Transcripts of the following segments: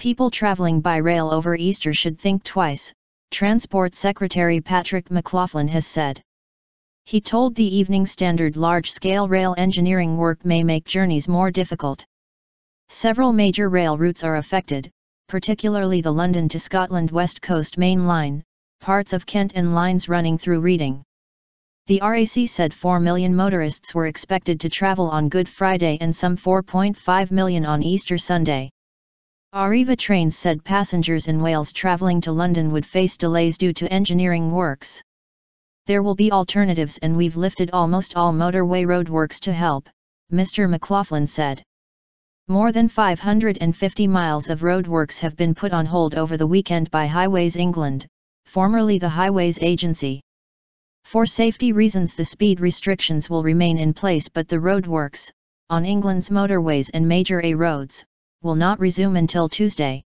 People traveling by rail over Easter should think twice, Transport Secretary Patrick McLoughlin has said. He told the Evening Standard large-scale rail engineering work may make journeys more difficult. Several major rail routes are affected, particularly the London to Scotland West Coast Main Line, parts of Kent and lines running through Reading. The RAC said 4 million motorists were expected to travel on Good Friday and some 4.5 million on Easter Sunday. Arriva Trains said passengers in Wales travelling to London would face delays due to engineering works. There will be alternatives and we've lifted almost all motorway roadworks to help, Mr. McLoughlin said. More than 550 miles of roadworks have been put on hold over the weekend by Highways England, formerly the Highways Agency. For safety reasons the speed restrictions will remain in place, but the roadworks, on England's motorways and major A roads, will not resume until Tuesday.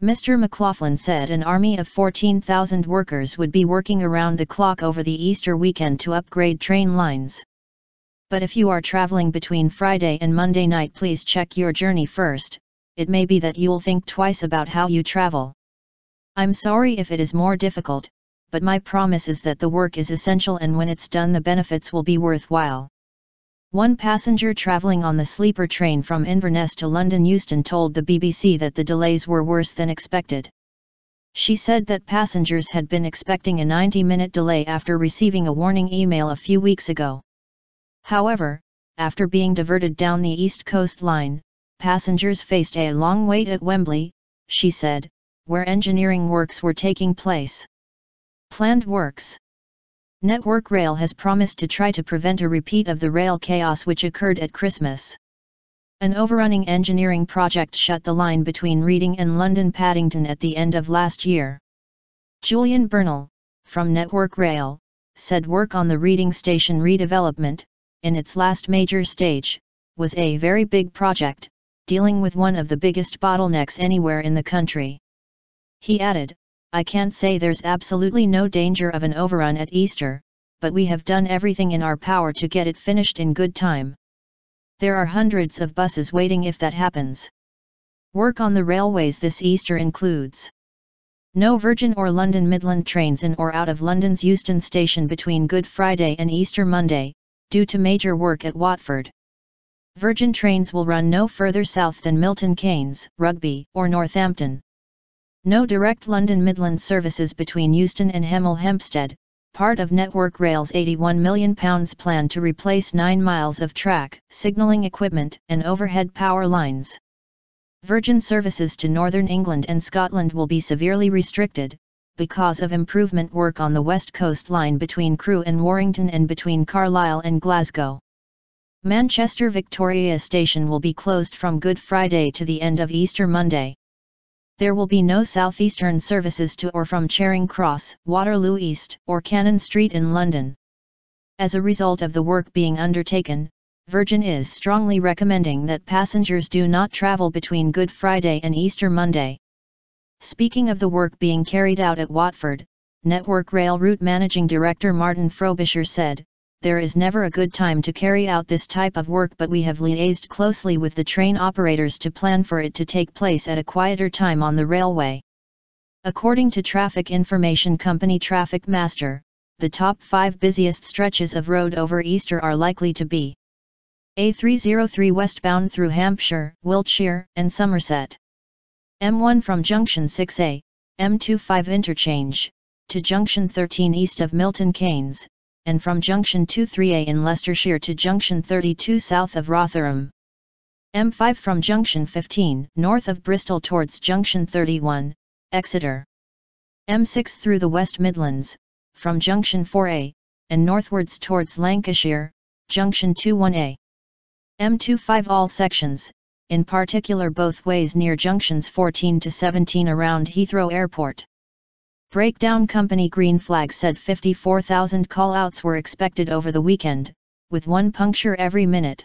Mr. McLoughlin said an army of 14,000 workers would be working around the clock over the Easter weekend to upgrade train lines. But if you are traveling between Friday and Monday night, please check your journey first. It may be that you'll think twice about how you travel. I'm sorry if it is more difficult, but my promise is that the work is essential and when it's done the benefits will be worthwhile. One passenger travelling on the sleeper train from Inverness to London Euston told the BBC that the delays were worse than expected. She said that passengers had been expecting a 90-minute delay after receiving a warning email a few weeks ago. However, after being diverted down the East Coast Line, passengers faced a long wait at Wembley, she said, where engineering works were taking place. Planned works. Network Rail has promised to try to prevent a repeat of the rail chaos which occurred at Christmas. An overrunning engineering project shut the line between Reading and London Paddington at the end of last year. Julian Bernal, from Network Rail, said work on the Reading station redevelopment, in its last major stage, was a very big project, dealing with one of the biggest bottlenecks anywhere in the country. He added, I can't say there's absolutely no danger of an overrun at Easter, but we have done everything in our power to get it finished in good time. There are hundreds of buses waiting if that happens. Work on the railways this Easter includes no Virgin or London Midland trains in or out of London's Euston station between Good Friday and Easter Monday, due to major work at Watford. Virgin trains will run no further south than Milton Keynes, Rugby, or Northampton. No direct London Midland services between Euston and Hemel Hempstead, part of Network Rail's £81 million plan to replace 9 miles of track, signalling equipment, and overhead power lines. Virgin services to Northern England and Scotland will be severely restricted, because of improvement work on the West Coast Line between Crewe and Warrington and between Carlisle and Glasgow. Manchester Victoria Station will be closed from Good Friday to the end of Easter Monday. There will be no southeastern services to or from Charing Cross, Waterloo East, or Cannon Street in London. As a result of the work being undertaken, Virgin is strongly recommending that passengers do not travel between Good Friday and Easter Monday. Speaking of the work being carried out at Watford, Network Rail Route Managing Director Martin Frobisher said, there is never a good time to carry out this type of work, but we have liaised closely with the train operators to plan for it to take place at a quieter time on the railway. According to traffic information company Traffic Master, the top 5 busiest stretches of road over Easter are likely to be A303 westbound through Hampshire, Wiltshire, and Somerset. M1 from Junction 6A, M25 interchange, to Junction 13 east of Milton Keynes, and from Junction 23A in Leicestershire to Junction 32 south of Rotherham. M5 from Junction 15 north of Bristol towards Junction 31, Exeter. M6 through the West Midlands, from Junction 4A, and northwards towards Lancashire, Junction 21A. M25 all sections, in particular both ways near Junctions 14 to 17 around Heathrow Airport. Breakdown company Green Flag said 54,000 call-outs were expected over the weekend, with one puncture every minute.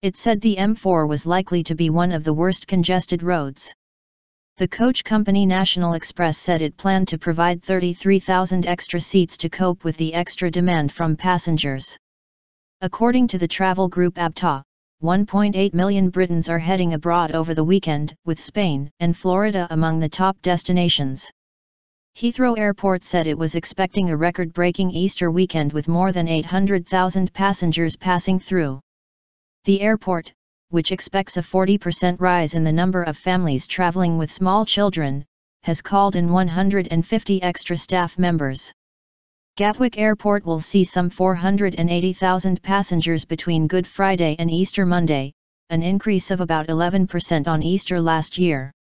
It said the M4 was likely to be one of the worst congested roads. The coach company National Express said it planned to provide 33,000 extra seats to cope with the extra demand from passengers. According to the travel group ABTA, 1.8 million Britons are heading abroad over the weekend, with Spain and Florida among the top destinations. Heathrow Airport said it was expecting a record-breaking Easter weekend with more than 800,000 passengers passing through. The airport, which expects a 40% rise in the number of families traveling with small children, has called in 150 extra staff members. Gatwick Airport will see some 480,000 passengers between Good Friday and Easter Monday, an increase of about 11% on Easter last year.